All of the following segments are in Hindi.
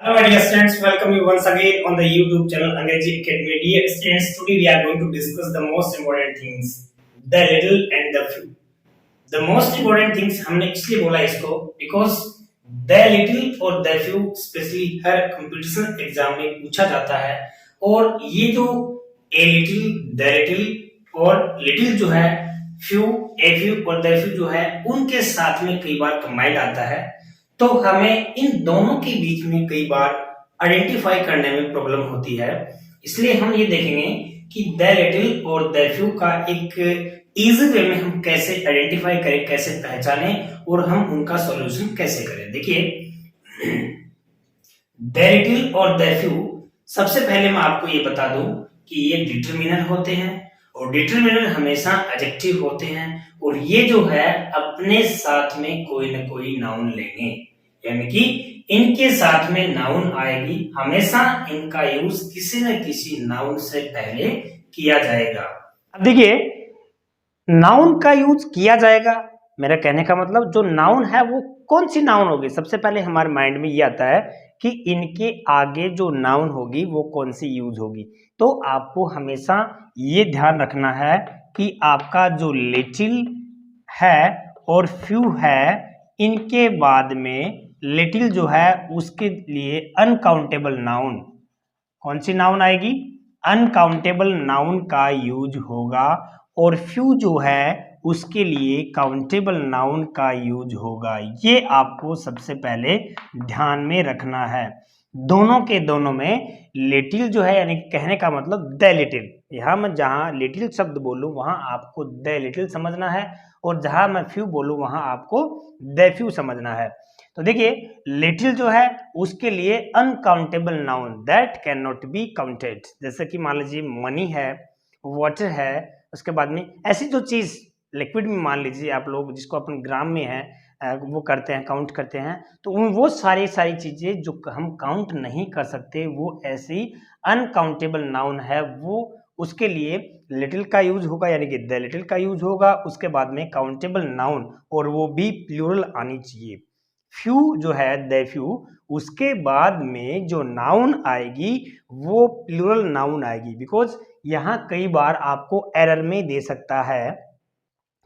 Hello, my dear students. Welcome you once again on the YouTube channel Angrezi Academy. Dear students, today we are going to discuss the most important things, the little and the few. The most important things हमने इसलिए बोला इसको because the little और the few specially her competition exam में पूछा जाता है और ये जो a little, the little और little जो है few, a few और the few जो है उनके साथ में कई बार कंबाइंड आता है तो हमें इन दोनों के बीच में कई बार आइडेंटिफाई करने में प्रॉब्लम होती है इसलिए हम ये देखेंगे कि द लिटिल और द फ्यू का एक इजी वे में हम कैसे आइडेंटिफाई करें, कैसे पहचाने और हम उनका सॉल्यूशन कैसे करें। देखिए द लिटिल और द फ्यू, सबसे पहले मैं आपको ये बता दूं कि ये डिटरमिनर होते हैं और डिटरमिनर हमेशा एडजेक्टिव होते हैं और ये जो है अपने साथ में कोई ना कोई नाउन लेंगे, यानी कि इनके साथ में नाउन आएगी, हमेशा इनका यूज किसी न किसी नाउन से पहले किया जाएगा। अब देखिए नाउन का यूज किया जाएगा, मेरा कहने का मतलब जो नाउन है वो कौन सी नाउन होगी। सबसे पहले हमारे माइंड में ये आता है कि इनके आगे जो नाउन होगी वो कौन सी यूज होगी। तो आपको हमेशा ये ध्यान रखना है कि आपका जो लिटिल है और फ्यू है इनके बाद में लिटिल जो है उसके लिए अनकाउंटेबल नाउन, कौन सी नाउन आएगी, अनकाउंटेबल नाउन का यूज होगा और फ्यू जो है उसके लिए काउंटेबल नाउन का यूज होगा। ये आपको सबसे पहले ध्यान में रखना है। दोनों के दोनों में लिटिल जो है यानी कहने का मतलब द लिटिल, यहां मैं जहां लिटिल शब्द बोलूं वहां आपको द लिटिल समझना है और जहां मैं फ्यू बोलूं वहां आपको द फ्यू समझना है। तो देखिए लिटिल जो है उसके लिए uncountable noun that can not be counted, जैसे कि मान लीजिए मनी है, वाटर है, उसके बाद में ऐसी जो चीज लिक्विड में मान लीजिए आप लोग जिसको अपन ग्राम में है वो करते हैं, काउंट करते हैं, तो वो सारी चीजें जो हम काउंट नहीं कर सकते वो ऐसी अनकाउंटेबल नाउन है, वो उसके लिए लिटिल का यूज होगा यानी कि द लिटिल का यूज होगा। उसके बाद में काउंटेबल नाउन और वो भी प्लूरल आनी चाहिए। फ्यू जो है द फ्यू, उसके बाद में जो नाउन आएगी वो प्लूरल नाउन आएगी, बिकॉज यहाँ कई बार आपको एरर में दे सकता है,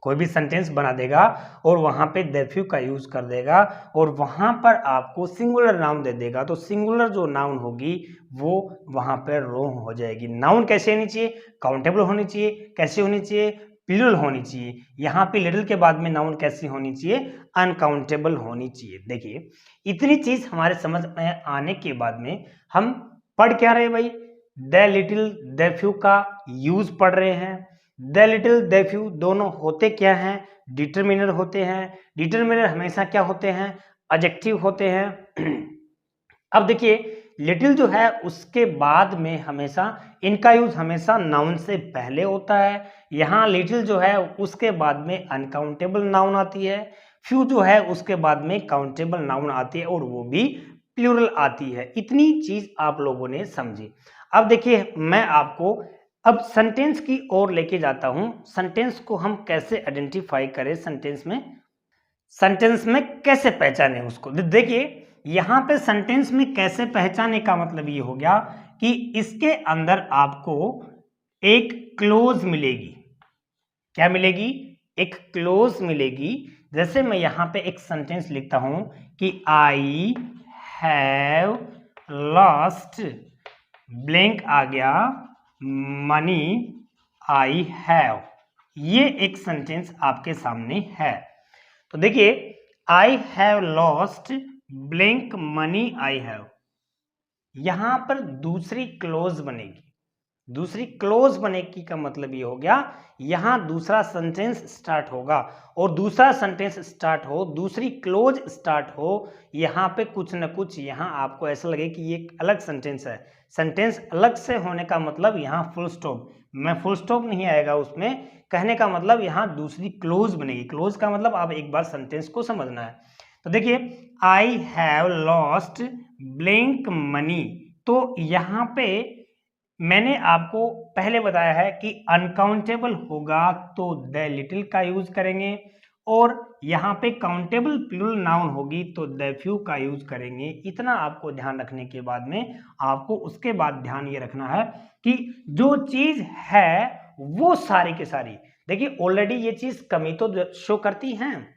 कोई भी सेंटेंस बना देगा और वहां पे द फ्यू का यूज कर देगा और वहां पर आपको सिंगुलर नाउन दे देगा, तो सिंगुलर जो नाउन होगी वो वहां पर रॉन्ग हो जाएगी। नाउन कैसे होनी चाहिए, काउंटेबल होनी चाहिए, कैसे होनी चाहिए, प्लूरल होनी चाहिए। यहाँ पे लिटिल के बाद में नाउन कैसी होनी चाहिए, अनकाउंटेबल होनी चाहिए। देखिए इतनी चीज हमारे समझ में आने के बाद में हम पढ़ क्या रहे भाई, द लिटिल द फ्यू का यूज पढ़ रहे हैं। द लिटिल द फ्यू दोनों होते क्या हैं, डिटरमिनर होते हैं। डिटरमिनर हमेशा क्या होते हैं, एडजेक्टिव होते हैं। अब देखिए लिटिल जो है उसके बाद में हमेशा इनका यूज हमेशा नाउन से पहले होता है। यहाँ लिटिल जो है उसके बाद में अनकाउंटेबल नाउन आती है, फ्यू जो है उसके बाद में काउंटेबल नाउन आती है और वो भी प्लूरल आती है। इतनी चीज आप लोगों ने समझी। अब देखिए मैं आपको अब सेंटेंस की ओर लेके जाता हूं। सेंटेंस को हम कैसे आइडेंटिफाई करें, सेंटेंस में कैसे पहचाने उसको। देखिए यहां पे सेंटेंस में कैसे पहचाने का मतलब ये हो गया कि इसके अंदर आपको एक क्लोज मिलेगी। क्या मिलेगी, एक क्लोज मिलेगी। जैसे मैं यहां पे एक सेंटेंस लिखता हूं कि आई हैव लॉस्ट, ब्लैंक आ गया, मनी आई हैव, ये एक सेंटेंस आपके सामने है। तो देखिए I have lost blank money I have, यहां पर दूसरी क्लोज बनेगी। दूसरी क्लोज बनेगी का मतलब ये हो गया यहां दूसरा सेंटेंस स्टार्ट होगा और दूसरा सेंटेंस स्टार्ट हो, दूसरी क्लोज स्टार्ट हो, यहां पे कुछ न कुछ यहां आपको ऐसा लगे कि ये अलग सेंटेंस है। सेंटेंस अलग से होने का मतलब यहां फुल स्टॉप, मैं फुल स्टॉप नहीं आएगा उसमें, कहने का मतलब यहां दूसरी क्लोज बनेगी। क्लोज का मतलब आप एक बार सेंटेंस को समझना है। तो देखिए I have lost blank money, तो यहां पे मैंने आपको पहले बताया है कि अनकाउंटेबल होगा तो द लिटिल का यूज करेंगे और यहाँ पे काउंटेबल प्लूरल नाउन होगी तो द फ्यू का यूज करेंगे। इतना आपको ध्यान रखने के बाद में आपको उसके बाद ध्यान ये रखना है कि जो चीज है वो सारी के सारी, देखिए ऑलरेडी ये चीज कमी तो शो करती है,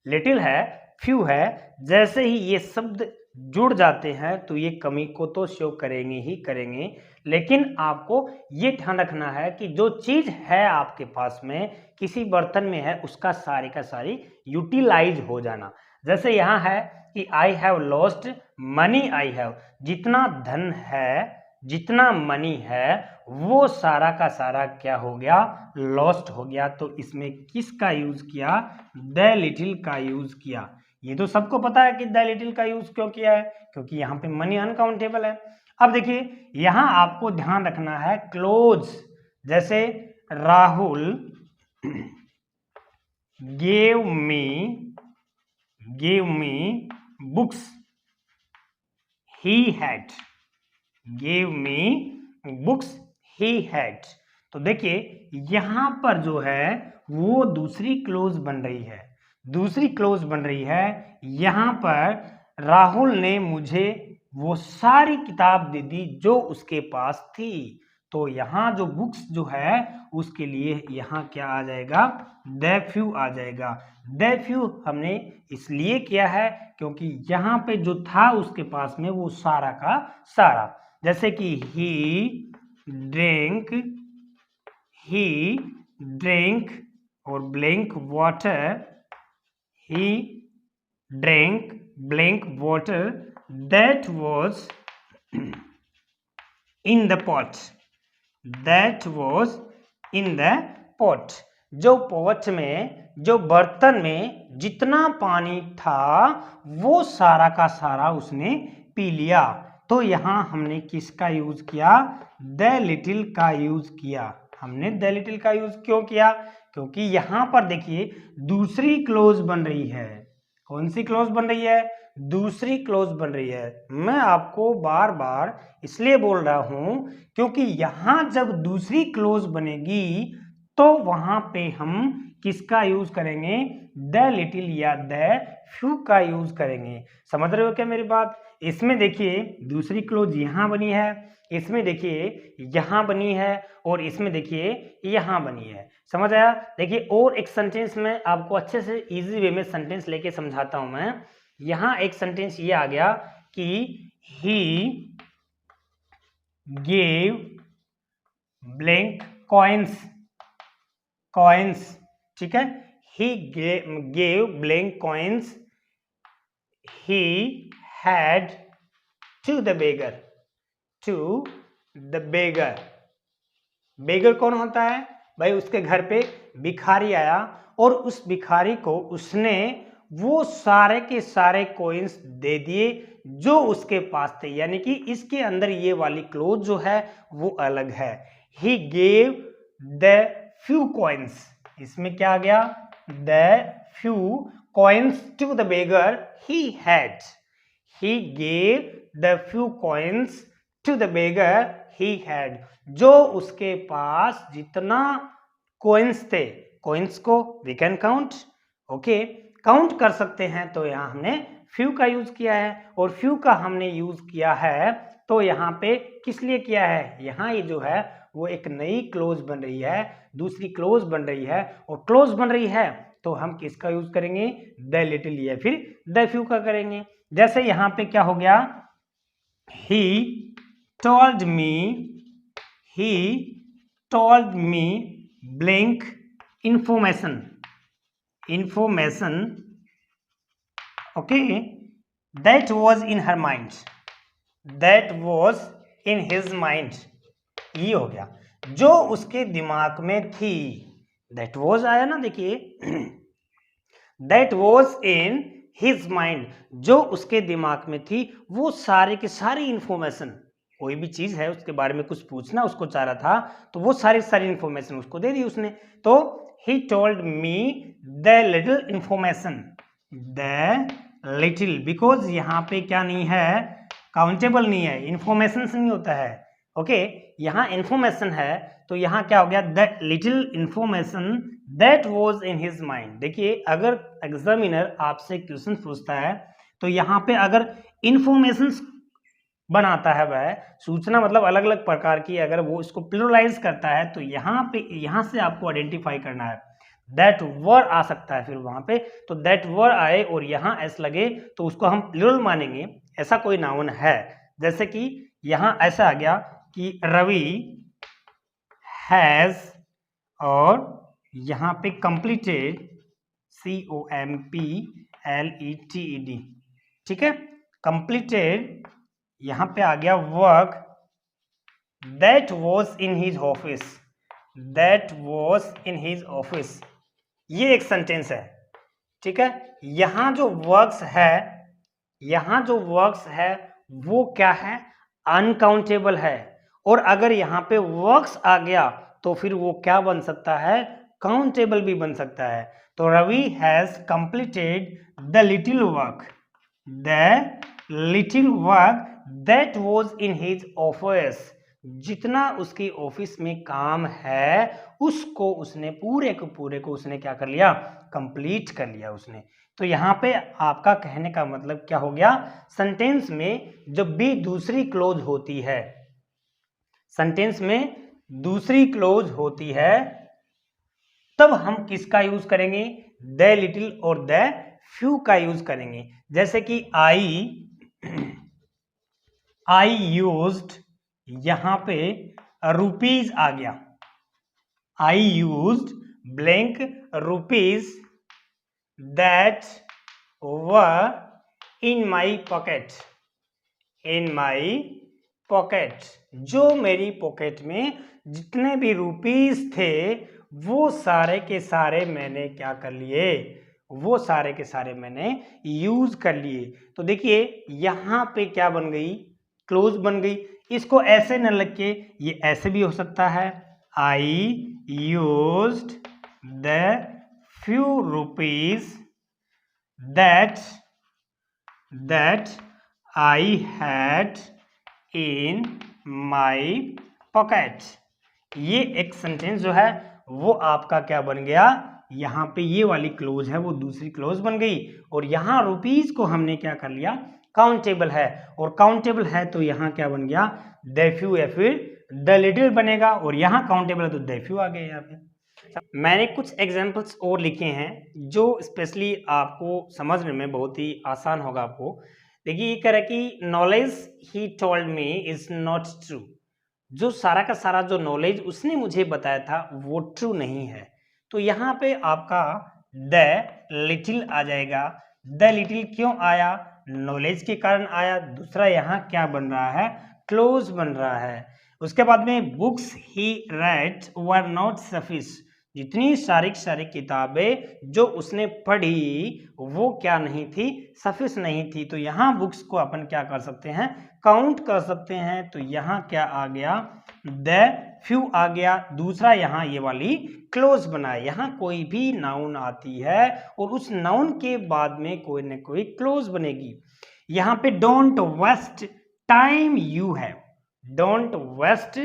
लिटिल है, फ्यू है, जैसे ही ये शब्द जुड़ जाते हैं तो ये कमी को तो शो करेंगे ही करेंगे। लेकिन आपको ये ध्यान रखना है कि जो चीज है आपके पास में किसी बर्तन में है उसका सारी का सारी यूटिलाइज हो जाना। जैसे यहाँ है कि I have lost money I have, जितना धन है जितना मनी है वो सारा का सारा क्या हो गया, लॉस्ट हो गया। तो इसमें किसका यूज किया, द लिटिल का यूज किया। ये तो सबको पता है कि द लिटिल का यूज क्यों किया है, क्योंकि यहाँ पे मनी अनकाउंटेबल है। अब देखिए यहां आपको ध्यान रखना है क्लोज, जैसे Rahul gave me books he had, gave me books he had. तो देखिए यहां पर जो है वो दूसरी क्लोज बन रही है, दूसरी क्लोज बन रही है। यहां पर राहुल ने मुझे वो सारी किताब दे दी जो उसके पास थी। तो यहाँ जो बुक्स जो है उसके लिए यहाँ क्या आ जाएगा, द फ्यू आ जाएगा। द फ्यू हमने इसलिए किया है क्योंकि यहाँ पे जो था उसके पास में वो सारा का सारा, जैसे कि ही ड्रिंक और blank water, he drank blank water that was in the pot, that was in the pot। जो पॉट में, जो बर्तन में जितना पानी था वो सारा का सारा उसने पी लिया। तो यहां हमने किसका यूज किया, द लिटिल का यूज किया। हमने द लिटिल का यूज क्यों किया, क्योंकि यहां पर देखिए दूसरी क्लोज बन रही है। कौन सी क्लोज बन रही है, दूसरी क्लोज बन रही है। मैं आपको बार बार इसलिए बोल रहा हूं क्योंकि यहां जब दूसरी क्लोज बनेगी तो वहां पे हम किसका यूज करेंगे, द लिटिल या द फ्यू का यूज करेंगे। समझ रहे हो क्या मेरी बात। इसमें देखिए दूसरी क्लोज यहां बनी है, इसमें देखिए यहां बनी है और इसमें देखिए यहां बनी है। समझ आया। देखिए और एक सेंटेंस में आपको अच्छे से इजी वे में सेंटेंस लेके समझाता हूं मैं। यहां एक सेंटेंस ये आ गया कि ही गेव ब्लैंक कॉइन्स, ठीक है, he gave blank coins he had to the beggar. Beggar कौन होता है भाई, उसके घर पे भिखारी आया और उस भिखारी को उसने वो सारे के सारे कॉइन्स दे दिए जो उसके पास थे। यानी कि इसके अंदर ये वाली क्लोज जो है वो अलग है। He gave the few coins, इसमें क्या आ गया, the few coins to the beggar he had. He gave the few coins to the beggar he had. जो उसके पास जितना कॉइन्स थे, कॉइन्स को we can count, okay, count कर सकते हैं। तो यहाँ हमने फ्यू का यूज किया है और फ्यू का हमने यूज किया है तो यहाँ पे किस लिए किया है, यहाँ ये जो है वो एक नई क्लोज बन रही है, दूसरी क्लोज बन रही है और क्लोज बन रही है तो हम किसका यूज करेंगे, द लिटिल या फिर द फ्यू का करेंगे। जैसे यहाँ पे क्या हो गया, he told me blank information okay that was in her mind, that was in his mind। ये हो गया जो उसके दिमाग में थी, that was आया ना, देखिए that was in his mind, जो उसके दिमाग में थी वो सारे के सारी इंफॉर्मेशन, कोई भी चीज है उसके बारे में कुछ पूछना उसको चाह रहा था तो वो सारी इंफॉर्मेशन उसको दे दी उसने। तो he told me the little information, the little, because यहाँ पे क्या नहीं है, काउंटेबल नहीं है, इंफॉर्मेशन नहीं होता है, ओके। यहाँ इंफॉर्मेशन है तो यहाँ क्या हो गया, the little information that was in his mind. देखिए अगर एग्जामिनर आपसे क्वेश्चन पूछता है तो यहाँ पे अगर इंफॉर्मेशन बनाता है, वह सूचना मतलब अलग अलग प्रकार की, अगर वो इसको प्लुरलाइज करता है तो यहाँ पे यहाँ से आपको आइडेंटिफाई करना है। दैट वर आ सकता है फिर वहां पे, तो दैट वर आए और यहाँ एस लगे तो उसको हम प्लुरल मानेंगे, ऐसा कोई नाउन है। जैसे कि यहाँ ऐसा आ गया कि रवि हैज, और यहाँ पे कंप्लीटेड COMPLETED, ठीक है, कंप्लीटेड। यहाँ पे आ गया work that was in his office, that was in his office, ये एक सेंटेंस है, ठीक है। यहाँ जो वर्क्स है, यहाँ जो वर्क्स है वो क्या है, अनकाउंटेबल है, और अगर यहाँ पे वर्क्स आ गया तो फिर वो क्या बन सकता है, काउंटेबल भी बन सकता है। तो Ravi has completed the little work, the little work that was in his office, जितना उसके ऑफिस में काम है उसको उसने पूरे को उसने क्या कर लिया, कंप्लीट कर लिया उसने। तो यहाँ पे आपका कहने का मतलब क्या हो गया, सेंटेंस में जब भी दूसरी क्लोज होती है, सेंटेंस में दूसरी क्लोज होती है तब हम किसका यूज करेंगे, द लिटिल और द फ्यू का यूज करेंगे। जैसे कि आई यूज्ड, यहां पे रुपीज आ गया, I used blank rupees that were in my pocket, in my pocket, जो मेरी पॉकेट में जितने भी रुपीज थे वो सारे के सारे मैंने क्या कर लिए, वो सारे के सारे मैंने यूज कर लिए। तो देखिए यहां पे क्या बन गई, क्लोज बन गई। इसको ऐसे न लग के ये ऐसे भी हो सकता है, I used the few rupees that I had in my pocket. ये एक सेंटेंस जो है वो आपका क्या बन गया, यहाँ पे ये वाली क्लोज है वो दूसरी क्लोज बन गई, और यहाँ रुपीज को हमने क्या कर लिया, काउंटेबल है, और काउंटेबल है तो यहाँ क्या बन गया, द फ्यू या फिर द लिटिल बनेगा, और यहाँ काउंटेबल है तो द फ्यू आ गया। यहाँ पे मैंने कुछ एग्जाम्पल्स और लिखे हैं जो स्पेशली आपको समझने में बहुत ही आसान होगा आपको। देखिए ये कह रहा है कि knowledge he told me is not true, जो सारा का सारा जो नॉलेज उसने मुझे बताया था वो ट्रू नहीं है। तो यहाँ पे आपका द लिटिल आ जाएगा। द लिटिल क्यों आया, नॉलेज के कारण आया। दूसरा यहाँ क्या बन रहा है, क्लोज बन रहा है। उसके बाद में books he red were not sufficient, जितनी सारी किताबें जो उसने पढ़ी वो क्या नहीं थी, सफिश नहीं थी। तो यहाँ बुक्स को अपन क्या कर सकते हैं, काउंट कर सकते हैं। तो यहाँ क्या आ गया, द फ्यू आ गया। दूसरा यहाँ ये वाली क्लोज बना है, यहाँ कोई भी नाउन आती है और उस नाउन के बाद में कोई न कोई क्लोज बनेगी। यहाँ पे don't waste time you have, don't waste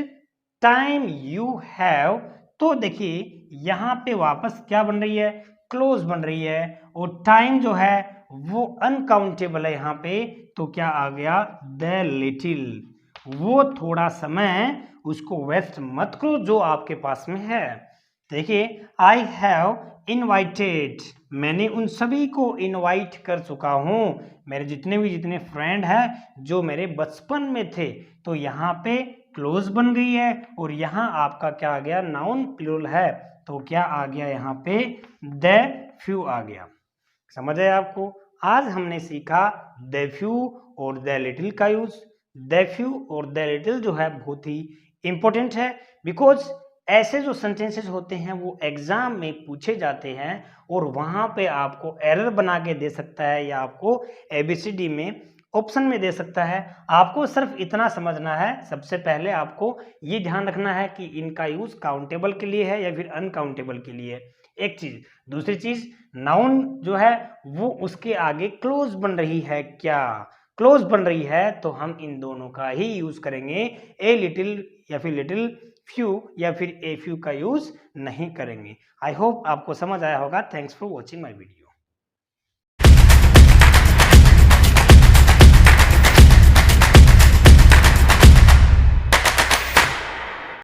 time you have, तो देखिए यहाँ पे वापस क्या बन रही है, क्लोज बन रही है, और टाइम जो है वो अनकाउंटेबल है यहाँ पे। तो क्या आ गया, द लिटिल, वो थोड़ा समय उसको वेस्ट मत करो जो आपके पास में है। देखिए आई हैव इनवाइटेड, मैंने उन सभी को इनवाइट कर चुका हूं, मेरे जितने फ्रेंड हैं जो मेरे बचपन में थे। तो यहाँ पे क्लोज बन गई है, और यहाँ आपका क्या आ गया, नाउन प्लूरल है, तो क्या आ गया यहाँ पे, द फ्यू आ गया। समझ आया आपको। आज हमने सीखा द फ्यू और द लिटिल का यूज। द फ्यू और द लिटिल जो है बहुत ही इंपॉर्टेंट है, बिकॉज ऐसे जो सेंटेंसेस होते हैं वो एग्जाम में पूछे जाते हैं, और वहां पे आपको एरर बना के दे सकता है, या आपको ABCD में ऑप्शन में दे सकता है। आपको सिर्फ इतना समझना है, सबसे पहले आपको ये ध्यान रखना है कि इनका यूज काउंटेबल के लिए है या फिर अनकाउंटेबल के लिए, एक चीज। दूसरी चीज, नाउन जो है वो उसके आगे क्लोज बन रही है क्या, क्लोज बन रही है तो हम इन दोनों का ही यूज करेंगे, ए लिटिल या फिर लिटिल फ्यू या फिर ए फ्यू का यूज नहीं करेंगे। आई होप आपको समझ आया होगा। Thanks for watching my video.